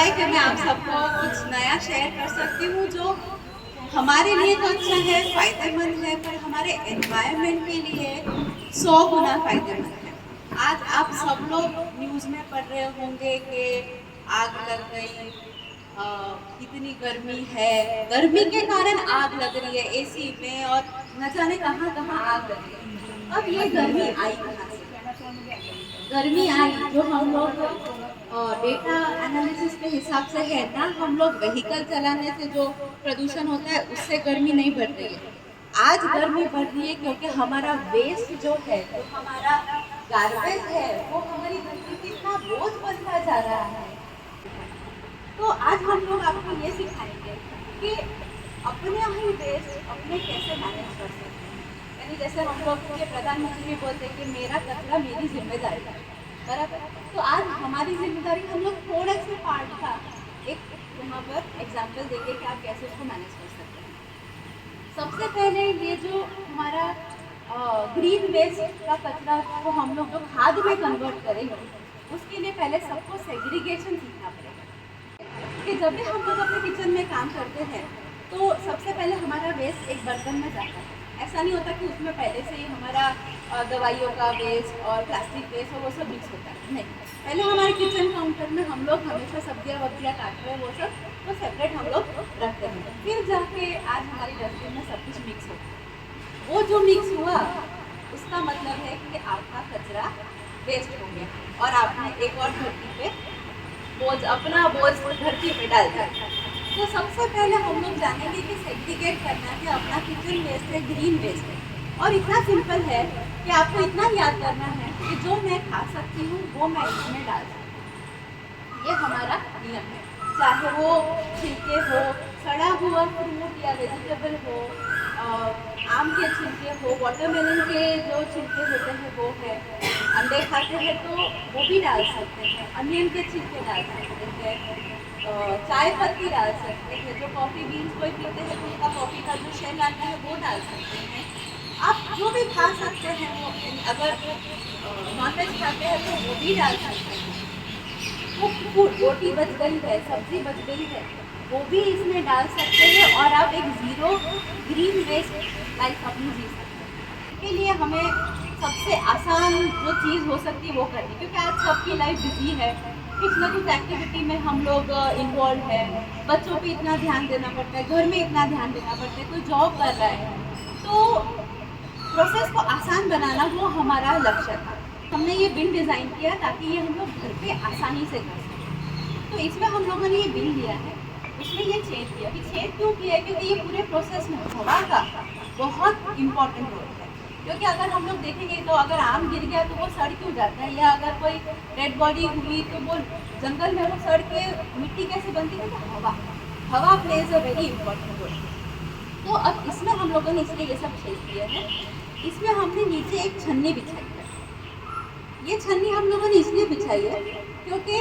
है कि मैं आप सबको कुछ नया शेयर कर सकती हूँ जो हमारे लिए तो अच्छा है, फ़ायदेमंद है, पर हमारे एनवायरनमेंट के लिए 100 गुना फ़ायदेमंद है। आज आप सब लोग न्यूज़ में पढ़ रहे होंगे कि आग लग गई, इतनी गर्मी है, गर्मी के कारण आग लग रही है एसी में और न जाने कहाँ-कहाँ आग लग रही है। अब ये गर्मी आई कहाँ से? गर्मी आई जो हम लोग डेटा एनालिसिस के हिसाब से है ना, हम लोग व्हीकल चलाने से जो प्रदूषण होता है उससे गर्मी नहीं बढ़ रही है। आज गर्मी बढ़ रही है क्योंकि हमारा वेस्ट जो है, जो हमारा गार्बेज है, वो हमारी धरती पे इतना बोझ बनता जा रहा है। तो आज हम लोग आपको ये सिखाएंगे कि अपने ही वेस्ट अपने कैसे मैनेज कर सकते हैं। यानी जैसे हम लोग के प्रधानमंत्री भी बोलते हैं कि मेरा कचरा मेरी जिम्मेदारी है, बराबर। तो आज हमारी जिम्मेदारी हम लोग थोड़े से पार्ट का एक यहाँ पर एग्जाम्पल देंगे कि आप कैसे उसको मैनेज कर सकते हैं। सबसे पहले ये जो हमारा ग्रीन वेस्ट का कचरा को हम लोग जो खाद में कन्वर्ट करेंगे, उसके लिए पहले सबको सेग्रीगेशन सीखना पड़ेगा। कि जब भी हम लोग अपने किचन में काम करते हैं तो सबसे पहले हमारा वेस्ट एक बर्तन में जाता है। ऐसा नहीं होता कि उसमें पहले से ही हमारा दवाइयों का वेस्ट और प्लास्टिक वेस्ट और वो सब मिक्स होता है, नहीं। पहले हमारे किचन काउंटर में हम लोग हमेशा सब्जियाँ वब्जियाँ काट रहे हैं, वो सब तो सेपरेट हम लोग रखते हैं। फिर जाके आज हमारी डस्टबिन में सब कुछ मिक्स होता है। वो जो मिक्स हुआ उसका मतलब है कि आपका कचरा वेस्ट हो गया और आपने एक और धरती पे अपना बोझ धरती पे डाल दिया। तो सबसे पहले हम लोग जानेंगे कि सेग्रीगेट करना है अपना किचन वेस्ट है, ग्रीन वेस्ट है। और इतना सिंपल है कि आपको इतना याद करना है कि जो मैं खा सकती हूँ वो मैं इसमें डाल सकती हूँ। ये हमारा नियम है, चाहे वो छिलके हो, सड़ा हुआ फ्रूट या वेजिटेबल हो, आम के छिलके हो, वाटरमेलन के जो छिलके होते हैं वो है, अंडे खाते हैं तो वो भी डाल सकते हैं, अनियन के छिलके डाल सकते हैं, चाय पत्ती डाल सकते हैं, जो कॉफ़ी बीन्स कोई पीते हैं तो उसका कॉफ़ी का जो शेल आता है वो डाल सकते हैं। आप जो भी खा सकते हैं वो, अगर नॉनवेज खाते हैं तो वो भी डाल सकते हैं। वो रोटी बच गई है, सब्जी बच गई है, वो भी इसमें डाल सकते हैं और आप एक ज़ीरो ग्रीन वेस्ट लाइफ अपनी जी सकते हैं। इसके लिए हमें सबसे आसान जो चीज़ हो सकती है वो करनी, क्योंकि आज सबकी लाइफ बिजी है, कुछ ना कुछ एक्टिविटी में हम लोग इन्वॉल्व है, बच्चों पे इतना ध्यान देना पड़ता है, घर में इतना ध्यान देना पड़ता है, कोई जॉब कर रहा है, तो प्रोसेस को आसान बनाना वो हमारा लक्ष्य था। हमने ये बिन डिज़ाइन किया ताकि ये हम लोग घर पे आसानी से कर सकें। तो इसमें हम लोगों ने ये बिन लिया है, उसमें ये छेद किया। कि छेद क्यों किया है? क्योंकि ये पूरे प्रोसेस में हवा का बहुत इम्पोर्टेंट रोल है। क्योंकि अगर हम लोग देखेंगे तो अगर आम गिर गया तो वो सड़ क्यों जाता है, या अगर कोई डेड बॉडी हुई तो वो जंगल में वो सड़ के मिट्टी कैसे बनती है? तो हवा plays a very important role. तो अब इसमें हम लोगों ने इसलिए ये सब छेद किया है। इसमें हमने नीचे एक छन्नी बिछाई है। ये छन्नी हम लोगों ने इसलिए बिछाई है क्योंकि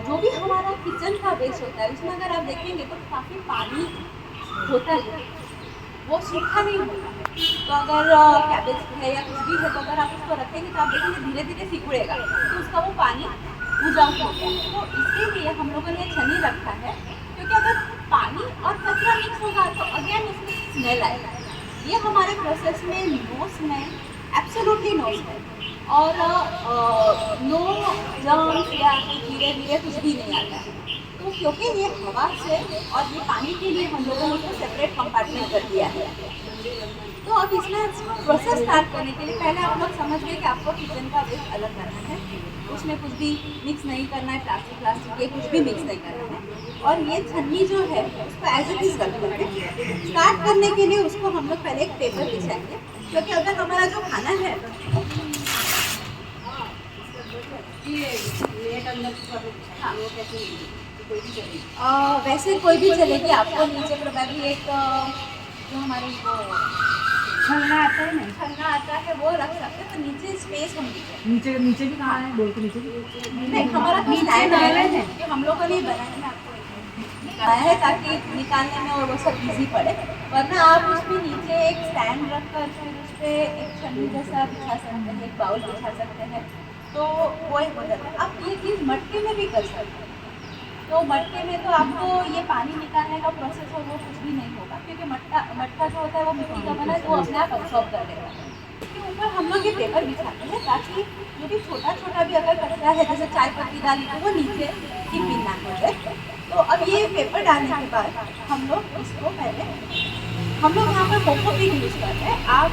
जो भी हमारा किचन का वेस्ट होता है उसमें अगर आप देखेंगे तो काफ़ी पानी होता है, वो सूखा नहीं होता है। तो अगर कैबेज है या कुछ भी है तो अगर आप उसको रखेंगे तो आप देखेंगे धीरे धीरे सिकुड़ेगा, तो उसका वो पानी ऊर्जाऊ हो गया। तो इसके लिए हम लोगों ने छन्नी रखा है, क्योंकि अगर पानी और कचरा मिक्स होगा तो अगेन उसमें स्मेल आएगा। ये हमारे प्रोसेस में no smell, absolutely no smell और नो जर्म्स या धीरे धीरे कुछ भी नहीं आता है। तो क्योंकि ये हवा से और ये पानी के लिए हम लोगों ने उसको सेपरेट कंपार्टमेंट कर दिया है। तो अब इसमें प्रोसेस स्टार्ट करने के लिए पहले आप लोग समझ गए कि आपको किचन का वेस्ट अलग करना है, उसमें कुछ भी मिक्स नहीं करना है, प्लास्टिक ये कुछ भी मिक्स नहीं करना है। और ये छन्नी जो है उसको एज इट इज़ रखना है। स्टार्ट करने के लिए उसको हम लोग पहले एक पेपर बिछाएंगे, क्योंकि अगर हमारा जो खाना है वैसे कोई भी चलेगी, आपको नीचे प्रोबेबली एक जो हमारे वो छन्ना आता है ना, छन्ना आता है वो रख सकते हैं। तो नीचे स्पेस होगी, नीचे नीचे भी कहाँ है बोल के नीचे नहीं, हमारा तो स्टैंड है कि हम लोगों ने बनाया है, आपको निकाला है ताकि निकालने में और वो सब इजी पड़े। वरना आप उसमें नीचे एक स्टैंड रखकर फिर उस पर एक छन्नी जैसा बिछा सकते हैं, एक बाउल बिछा सकते हैं, तो वो एक हो जाता है। आप ये चीज़ मटके में भी कर सकते हैं। तो मटके में तो आपको ये पानी निकालने का प्रोसेस और वो कुछ भी नहीं होगा, क्योंकि मटका जो होता है वो मिट्टी का बना है, तो वो अपने आप अब्सॉर्ब कर लेगा। इसके ऊपर हम लोग ये पेपर बिछाते हैं ताकि जो भी छोटा छोटा भी अगर कचरा है, जैसे चाय पत्ती डाली तो वो नीचे ही ना हो जाए। तो अब ये पेपर डालने के बाद हम लोग इसको पहले हम लोग यहाँ पर कोकोपीट यूज़ करते हैं। आप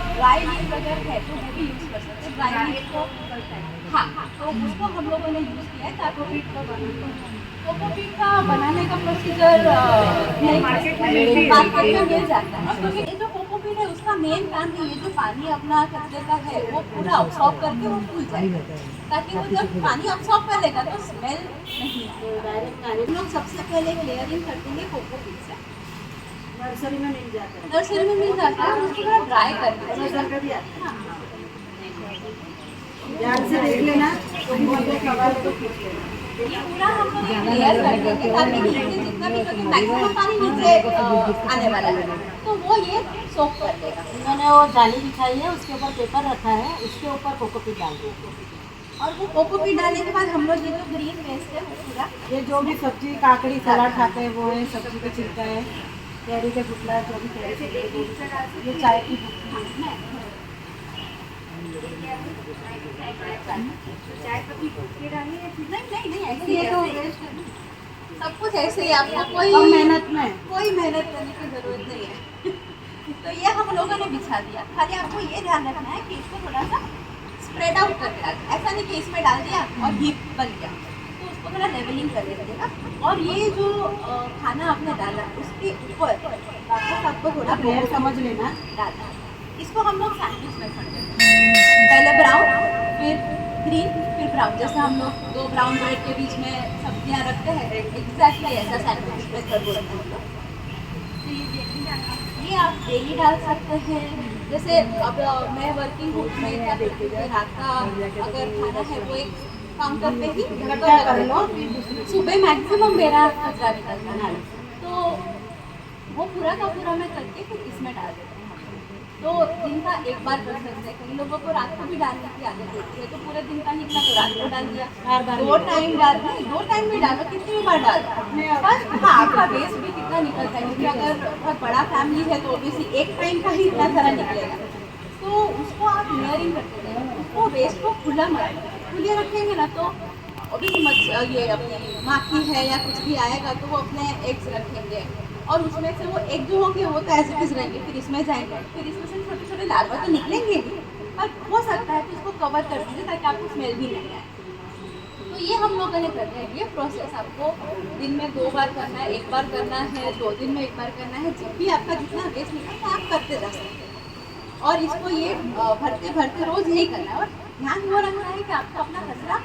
ड्राई लीफ अगर है तो वो भी यूज़ कर सकते हैं। ड्राई लीफ को हाँ, तो उसको हम लोगों ने यूज़ किया है कोकोपीट को बनाने। कोकोपीट का बनाने का प्रोसीजर मार्केट में मिल जाता है, क्योंकि ये जो कोकोपीट है उसका मेन काम है ये जो पानी अपना कचरे का है वो पूरा अब्सॉर्ब करके वो फूल जाए, ताकि वो जब पानी अब्सॉर्ब कर लेगा तो स्मेल नहीं आए। हम लोग सबसे पहले लेयरिंग करते हैं कोकोपीट से। नर्सरी में मिल जाता है, नर्सरी में मिल जाता है, उसको थोड़ा ड्राई करके नर्सरी का भी आता हाँ, है। ध्यान से देख लेना तो बहुत सवाल तो पूछ लेना। ये पूरा हम लोग लेयर कर देंगे ताकि नीचे जितना भी, क्योंकि मैक्सिमम पानी नीचे आने वाला है, तो वो ये सोक कर देगा। उन्होंने वो जाली बिछाई है, उसके ऊपर पेपर रखा है, उसके ऊपर कोकोपीट डाल दिया। और वो कोकोपीट डालने के बाद हम लोग ये जो ग्रीन वेस्ट है वो पूरा ये जो भी सब्जी काकड़ी सलाद खाते हैं वो है, सब्जी का छिलका है, कैरी के गुटला, जो भी कैरी से ये चाय की पत्ती है। चाय पत्ती के डालनी है? नहीं ऐसे ही तो सब कुछ ऐसे ही, आपको और मेहनत में कोई मेहनत करने की जरूरत नहीं है। तो ये हम लोगों ने बिछा दिया। खाली आपको ये ध्यान रखना है कि इसको थोड़ा सा स्प्रेड आउट करके डालना, ऐसा नहीं कि इसमें डाल दिया और हीप बन गया, तो उसको थोड़ा लेवलिंग कर देगा। और ये जो खाना आपने डाला उसके ऊपर वापस आपको थोड़ा लेयर समझ लेना। डालना। इसको हम लोग सैंडविच मेथड करते हैं, पहले ब्राउन फिर ग्रीन फिर ब्राउन, जैसे हम लोग दो ब्राउन ब्रेड के बीच में सब्जियां रखते हैं, एग्जैक्टली ऐसा सैंडविच मेथड बोलते हैं हम लोग। ये आप डेली डाल सकते हैं। जैसे अब मैं वर्किंग हूँ, मैं क्या देखती हूँ रात का अगर खाना है वो एक काउंटर पे ही इकट्ठा कर लो, सुबह मैक्सिमम मेरा कचरा निकलता है, तो वो पूरा का पूरा मैं करके फिर इसमें डाल देती हूँ। तो दिन का एक बार कर सकते हैं। कई लोगों को रात को भी डालने की आदत होती है, तो पूरे दिन का निकला तो रात को डाल दिया, दो टाइम भी डालो, कितनी भी बार डालो। बस हाँ, आपका वेस्ट भी कितना निकलता है, क्योंकि अगर बहुत बड़ा फैमिली है तो ऑब्वियसली एक टाइम का ही इतना सारा निकलेगा, तो उसको आप लेयरिंग करते हैं। उसको वेस्ट को खुले रखेंगे ना तो ऑब्वियसली ये अपनी माखी है या कुछ भी आएगा तो वो अपने एग्स रखेंगे और उसमें से वो एग जो होंगे वो तो एज इट इज रहेंगे, फिर इसमें जाएंगे, फिर इसमें से छोटे छोटे लार्वा तो निकलेंगे ही, पर हो सकता है कि उसको कवर कर दीजिए ताकि आपको स्मेल भी नहीं आए। तो ये हम लोगों ने करते हैं। ये प्रोसेस आपको दिन में 2 बार करना है, 1 बार करना है, 2 दिन में 1 बार करना है, जब भी आपका जितना वेस्ट निकलता है आप करते जा सकते हैं। और इसको ये भरते भरते रोज़ यही करना है। और ध्यान वो रखना है कि आपको अपना कचरा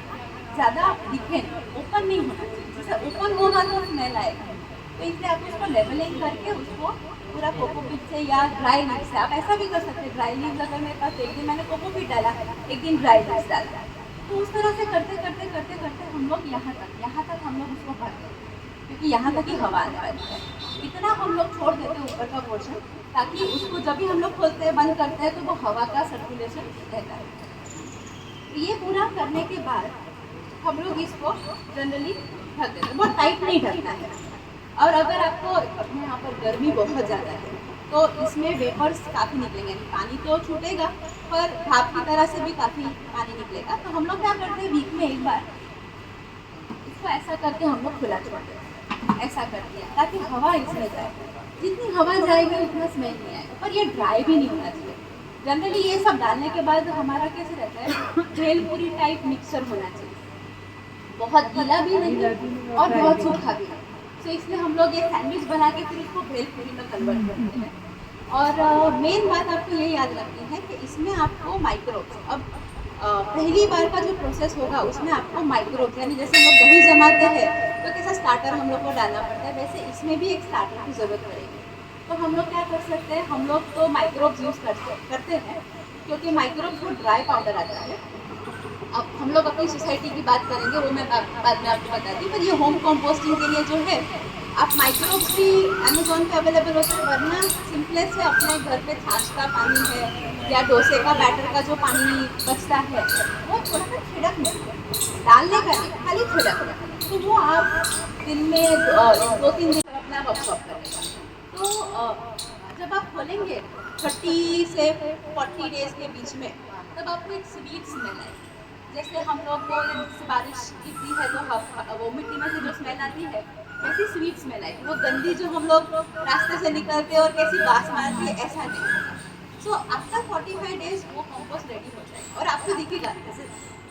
ज़्यादा दिखे, ओपन नहीं होना चाहिए। जैसे ओपन होगा तो स्मेल आएगा, तो इसलिए आप उसको लेवलिंग करके उसको पूरा कोकोपीट से या ड्राई लीव से, आप ऐसा भी कर सकते हैं। ड्राई लीव अगर मेरे पास एक दिन मैंने कोकोपीट डाला, एक दिन ड्राई लीव डाला, तो उस तरह से करते करते करते करते हम लोग यहाँ तक हम लोग उसको भरते हैं, क्योंकि यहाँ तक ही हवा आने वाली है। इतना हम लोग छोड़ देते हैं ऊपर का पोर्शन, ताकि उसको जब भी हम लोग खोलते हैं बंद करते हैं तो वो हवा का सर्कुलेशन रहता है। ये पूरा करने के बाद हम लोग इसको जनरली ढक देते हैं। बहुत टाइट नहीं ढकना है। और अगर आपको अपने यहाँ पर गर्मी बहुत ज़्यादा है तो इसमें वेपर्स काफ़ी निकलेंगे, पानी तो छूटेगा पर भाप की तरह से भी काफ़ी पानी निकलेगा। तो हम लोग क्या करते हैं, वीक में एक बार इसको ऐसा करके हम लोग खुला छोड़ देते हैं, ऐसा कर दिया ताकि हवा इसमें जाए। जितनी हवा जाएगी उतना स्मेल नहीं आएगा, पर ये ड्राई भी नहीं होना चाहिए। जनरली ये सब डालने के बाद हमारा कैसे रहता है, भेलपूरी टाइप मिक्सचर होना चाहिए, बहुत गीला भी नहीं और बहुत सूखा भी नहीं। तो इसलिए हम लोग ये सैंडविच बना के फिर इसको भेलपूरी में कन्वर्ट करते हैं। और मेन बात आपको ये याद रखनी है कि इसमें आपको माइक्रोब्स, अब पहली बार का जो प्रोसेस होगा उसमें आपको माइक्रोब्स, यानी जैसे हम लोग दही जमाते हैं तो कैसा स्टार्टर हम लोग को डालना पड़ता है, वैसे इसमें भी एक स्टार्टर की ज़रूरत पड़ेगी। तो हम लोग क्या कर सकते हैं, हम लोग तो माइक्रोब्स यूज़ करते हैं, क्योंकि माइक्रोब्स को ड्राई पाउडर आता है। अब हम लोग अपनी सोसाइटी की बात करेंगे, वो मैं बाद में आपको बता दी, पर ये होम कंपोस्टिंग के लिए जो है आप माइक्रोब्स भी अमेज़ॉन पे अवेलेबल होते हैं, वरना सिंपलेस्ट है अपने घर पे छाछ का पानी है या डोसे का बैटर का जो पानी बचता है वो थोड़ा सा छिड़क लें, डालने का नहीं, खाली छिड़क लें। तो वो आप दिन में 2-3 दिन अपना वर्कशॉप करेगा। तो जब आप खोलेंगे 30 से 40 डेज के बीच में, तब आपको एक स्वीट स्मेल आएगी। जैसे हम लोग को जब बारिश गिरती है तो वो मिट्टी में से जो स्मेल आती है, वैसी स्वीट स्मेल आएगी। वो गंदी जो हम लोग रास्ते से निकलते और कैसी बास मारती है, ऐसा नहीं होगा। सो आफ्टर 45 डेज वो कंपोस्ट रेडी हो जाएगा और आपको दिखेगा। जैसे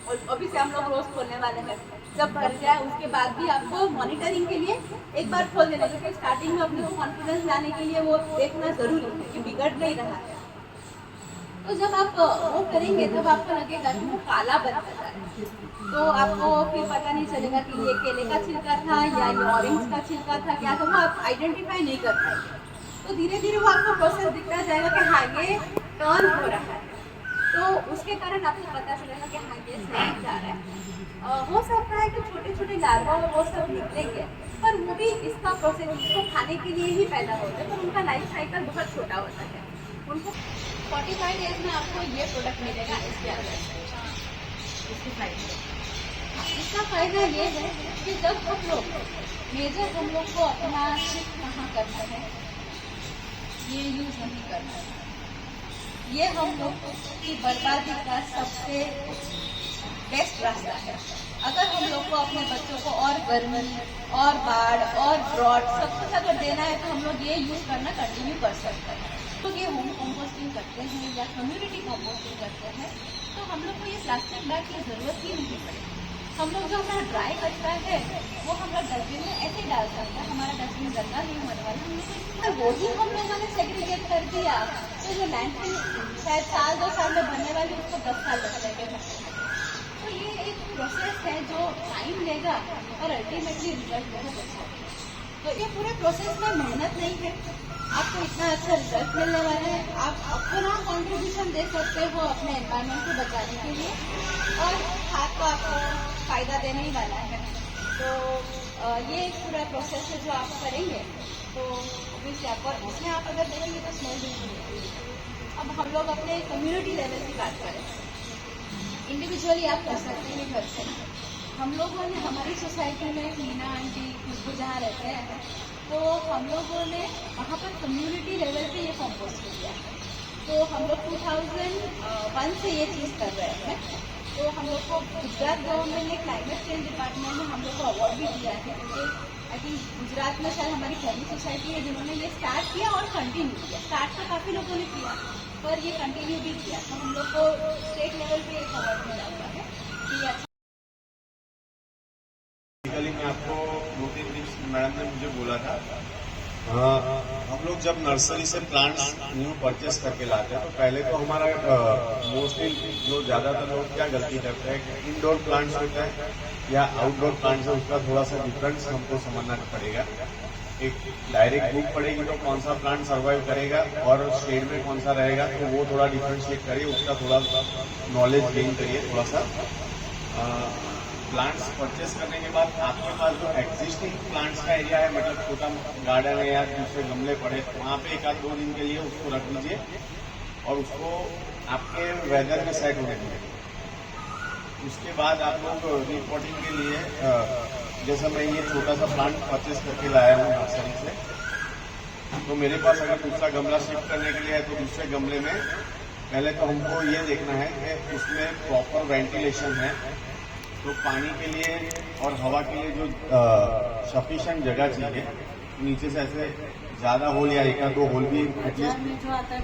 और अभी से हम लोग रोज खोलने वाले हैं, जब भर जाए उसके बाद भी आपको मॉनिटरिंग के लिए एक बार खोल देना, क्योंकि स्टार्टिंग में अपने को कॉन्फिडेंस लाने के लिए वो देखना जरूरी है कि बिगड़ नहीं रहा है। तो जब आप वो करेंगे तब आपको लगेगा कि वो काला बन जाता है, तो आपको फिर पता नहीं चलेगा कि ये केले का छिलका था या ये ऑरेंज का छिलका था, क्या था, वो आप आइडेंटिफाई नहीं कर पाएंगे। तो धीरे धीरे वो आपको प्रोसेस दिखता जाएगा कि हाँ ये टर्न हो रहा है, तो उसके कारण आपको पता चलेगा कि हाँ ये सही जा रहा है। हो सकता है कि छोटे छोटे लार्वा वो सब निकलेंगे, पर वो भी इसका प्रोसेस उसको खाने के लिए ही पैदा होता है, पर उनका लाइफ साइकिल बहुत छोटा होता है। उनको 45 डेज में आपको ये प्रोडक्ट मिलेगा इसके अंदर। इसका फ़ायदा ये है कि जब हम लोग मेजर हम लोग को अपना शिफ्ट कहाँ करना है, ये यूज़ नहीं करना है। ये हम लोग की बर्बादी का सबसे बेस्ट रास्ता है। अगर हम लोग को अपने बच्चों को और गर्मी और बाढ़ और ड्रॉट सब कुछ अगर देना है, तो हम लोग ये यूज़ करना कंटिन्यू कर सकते हैं। तो ये होम कंपोस्टिंग करते हैं या कम्युनिटी कंपोस्टिंग करते हैं, तो हम लोग को ये प्लास्टिक बैग की ज़रूरत ही नहीं पड़ेगी। हम लोग जो हमारा ड्राई कचरा है वो हम लोग डस्टबिन में ऐसे डाल सकते हैं, हमारा डस्टबिन गंदा नहीं होने वाला। हम लोग वो ही हम लोगों ने सेग्रीगेट कर दिया, तो जो लैंडफिल शायद 1-2 साल में बनने वाली उसको 10 साल लग जाएगा। तो ये एक प्रोसेस है जो टाइम लेगा और अल्टीमेटली रिजल्ट बहुत अच्छा है। तो ये पूरे प्रोसेस में मेहनत नहीं है, आपको इतना अच्छा रिजल्ट मिलने वाला है। आप अपना कॉन्ट्रीब्यूशन दे सकते हो अपने एनवायरनमेंट को बचाने के लिए, और खाद को आपको फ़ायदा देने ही वाला है। तो ये एक पूरा प्रोसेस है जो आप करेंगे, तो ऑब्वियसली आपको इसमें आप अगर देखेंगे तो स्मेल बिल्कुल नहीं। अब हम लोग अपने कम्युनिटी लेवल की बात करें, इंडिविजुअली आप कर सकते हैं घर से। हम लोगों ने हमारी सोसाइटी में मीना आंटी खुशबू जहाँ रहते हैं, तो हम लोगों ने वहाँ पर कम्युनिटी लेवल पे ये कंपोस्ट किया है। तो हम लोग 2001 से ये चीज़ कर रहे हैं। तो हम लोग को गुजरात गवर्नमेंट ने क्लाइमेट चेंज डिपार्टमेंट में हम लोग को अवार्ड भी दिया है, क्योंकि आई थिंक गुजरात में शायद हमारी पहली सोसाइटी है जिन्होंने ये स्टार्ट किया और कंटिन्यू किया। स्टार्ट तो काफ़ी लोगों ने किया, पर ये कंटिन्यू भी किया। तो हम लोग को स्टेट लेवल पे एक अवार्ड मिला हुआ है कि अच्छा। मैं आपको 2-3 टिप्स मैडम ने मुझे बोला था। हम लोग जब नर्सरी से प्लांट्स न्यू परचेस करके लाते हैं, तो पहले तो हमारा मोस्टली जो ज़्यादातर लोग क्या गलती करते हैं कि इंडोर प्लांट्स होता है या आउटडोर प्लांट्स है, उसका थोड़ा सा डिफरेंस हमको समझना पड़ेगा। एक डायरेक्ट बुक पड़ेगी तो कौन सा प्लांट सर्वाइव करेगा और शेड में कौन सा रहेगा, तो वो थोड़ा डिफ्रेंशिएट करिए, उसका थोड़ा नॉलेज गेन करिए थोड़ा सा। प्लांट्स परचेस करने के बाद आपके पास जो एग्जिस्टिंग प्लांट्स का एरिया है, मतलब छोटा गार्डन है या दूसरे गमले पड़े, वहाँ पे 1-2 दिन के लिए उसको रख दीजिए और उसको आपके वेदर में सेट होने दीजिए। उसके बाद आप लोग रिपोर्टिंग के लिए, जैसे मैं ये छोटा सा प्लांट परचेस करके लाया हूँ नर्सरी से, तो मेरे पास अगर दूसरा गमला शिफ्ट करने के लिए है, तो दूसरे गमले में पहले तो हमको ये देखना है कि उसमें प्रॉपर वेंटिलेशन है, तो पानी के लिए और हवा के लिए जो सफिशिएंट जगह चाहिए, नीचे से ऐसे ज़्यादा होल या 1-2 होल भी बाजार में जो आता है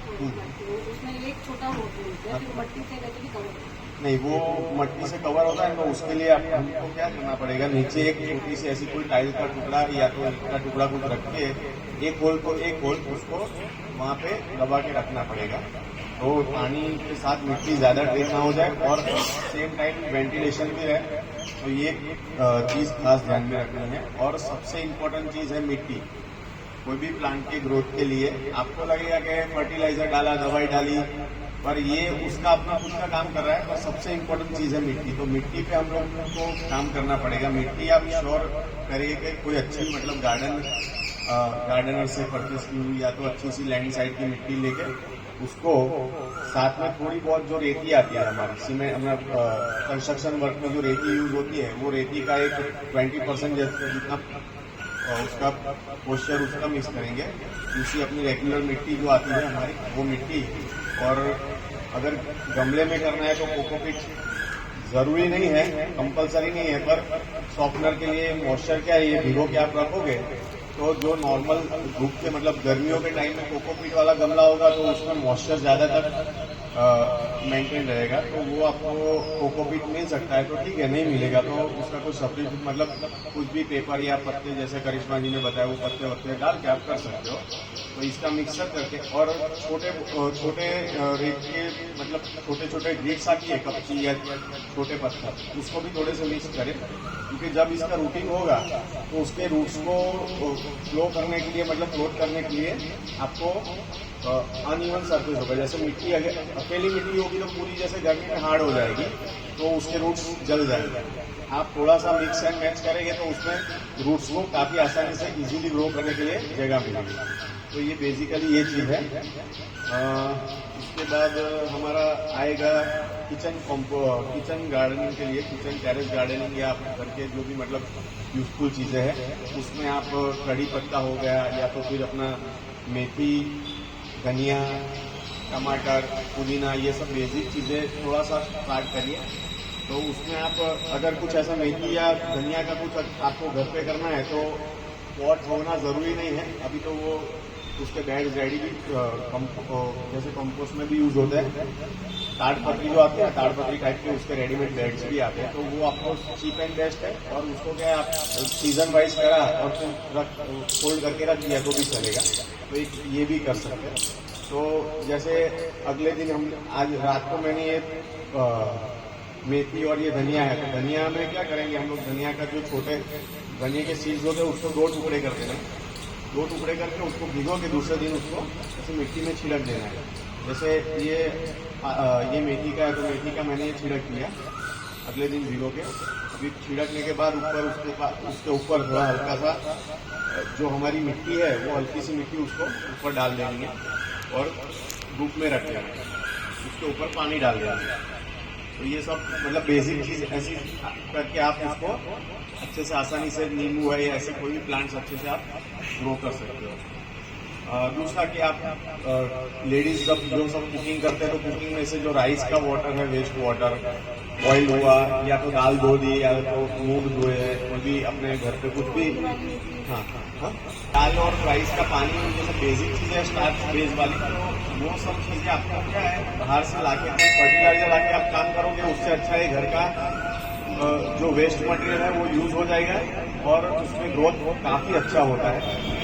उसमें एक छोटा होल होता है, फिर मट्टी से वैसे भी कवर नहीं, वो मट्टी से कवर होता है। तो उसके लिए हमको क्या करना पड़ेगा, नीचे एक छोटी सी ऐसी कोई टाइल का टुकड़ा या तो ईंट का टुकड़ा कुछ रख के एक होल उसको वहाँ पे दबा के रखना पड़ेगा, तो पानी के साथ मिट्टी ज़्यादा ड्रेन ना हो जाए और सेम टाइम वेंटिलेशन भी है। तो ये चीज़ खास ध्यान में रखनी है। और सबसे इम्पोर्टेंट चीज़ है मिट्टी। कोई भी प्लांट के ग्रोथ के लिए आपको लगेगा कि फर्टिलाइजर डाला, दवाई डाली, पर ये उसका अपना खुद का काम कर रहा है। और सबसे इम्पोर्टेंट चीज़ है मिट्टी, तो मिट्टी पे हम लोग को काम करना पड़ेगा। मिट्टी आप श्योर करिए कि कोई अच्छी, मतलब गार्डनर से परचेस की हुई या तो अच्छी सी लैंड साइड की मिट्टी लेके उसको साथ में थोड़ी बहुत जो रेती आती है हमारी सीमेंट कंस्ट्रक्शन वर्क में जो रेती यूज होती है, वो रेती का एक 20% जितना उसका पोस्चर उसका मिक्स करेंगे। दूसरी अपनी रेगुलर मिट्टी जो आती है हमारी, वो मिट्टी, और अगर गमले में करना है तो कोकोपीट जरूरी नहीं है, कंपलसरी नहीं है, पर सॉफ्टनर के लिए मॉइस्चर क्या है, ये भिगो के आप रखोगे तो जो नॉर्मल धूप के मतलब गर्मियों के टाइम में कोकोपीट वाला गमला होगा तो उसमें मॉइस्चर ज्यादातर मेंटेन रहेगा, तो वो आपको कोकोपीट मिल सकता है। तो ठीक है, नहीं मिलेगा तो उसका कुछ सब्सिट्यूट मतलब कुछ भी पेपर या पत्ते, जैसे करिश्मा जी ने बताया, वो पत्ते वत्ते डाल के आप कर सकते हो। तो इसका मिक्सर करके, और छोटे रेत के मतलब छोटे छोटे ग्रिट्स आती है कपची या छोटे पत्थर, उसको भी थोड़े से मिक्स करें, क्योंकि जब इसका रूटिंग होगा तो उसके रूट्स को फ्लो करने के लिए मतलब फ्लोट करने के लिए आपको अनइवन सरफेस होगा। जैसे मिट्टी अगर अकेली मिट्टी होगी तो पूरी जैसे गर्मी में हार्ड हो जाएगी, तो उसके रूट्स जल जाएंगे। आप थोड़ा सा मिक्स एंड मैच करेंगे तो उसमें रूट्स को काफी आसानी से इजीली ग्रो करने के लिए जगह मिलेगी। तो ये बेसिकली ये चीज है। उसके बाद हमारा आएगा किचन गार्डनिंग के लिए, किचन टेरेस गार्डनिंग या घर के जो भी मतलब यूजफुल चीजें हैं, उसमें आप कड़ी पत्ता हो गया, या तो फिर अपना मेथी, धनिया, टमाटर, पुदीना, ये सब बेसिक चीजें थोड़ा सा स्टार्ट करिए। तो उसमें आप अगर कुछ ऐसा मेथी या धनिया का कुछ आपको घर पे करना है तो पॉट होना जरूरी नहीं है। अभी तो वो उसके बेड रेडी भी जैसे कंपोस्ट में भी यूज होते हैं। ताड़पत्री जो आते हैं, ताड़पत्री टाइप के उसके रेडीमेड बेड्स भी आते हैं, तो वो आपको चीप एंड बेस्ट है। और उसको क्या आप सीजन वाइज करा और फिर फोल्ड करके रख दिया तो भी चलेगा। तो ये भी कर सकते हैं। तो जैसे अगले दिन हम आज रात को मैंने ये मेथी और ये धनिया है, तो धनिया में क्या करेंगे हम लोग, धनिया का जो छोटे धनिया के सीड्स होते हैं उसको 2 टुकड़े कर देना, 2 टुकड़े करके उसको भिगो के दूसरे दिन उसको ऐसे मिट्टी में छिड़क देना है। जैसे ये मेथी का है तो मेथी का मैंने ये छिड़क दिया अगले दिन भिगो के। अभी छिड़कने के बाद उसके ऊपर थोड़ा हल्का सा जो हमारी मिट्टी है वो हल्की सी मिट्टी उसको ऊपर डाल देंगे और धूप में रख देंगे, उसके ऊपर पानी डाल देंगे। तो ये सब मतलब बेसिक चीज ऐसी करके आप उसको अच्छे से आसानी से, नींबू है या ऐसे कोई भी प्लांट्स अच्छे से आप ग्रो कर सकते हो। दूसरा कि आप लेडीज जब जो सब कुकिंग करते हैं तो कुकिंग में से जो राइस का वाटर है, वेस्ट वाटर बॉइल हुआ, या तो दाल धो दी या तो मूंग धोए है, कोई भी अपने घर पे कुछ भी, हाँ, दाल और राइस का पानी जैसे बेसिक चीजें स्टार्च बेस वाली, तो वो सब चीजें आपको क्या है बाहर से लाके फर्टिलाइजर लाके आप काम करोगे, उससे अच्छा है घर का जो वेस्ट मटेरियल है वो यूज हो जाएगा और उसमें ग्रोथ काफी अच्छा होता है।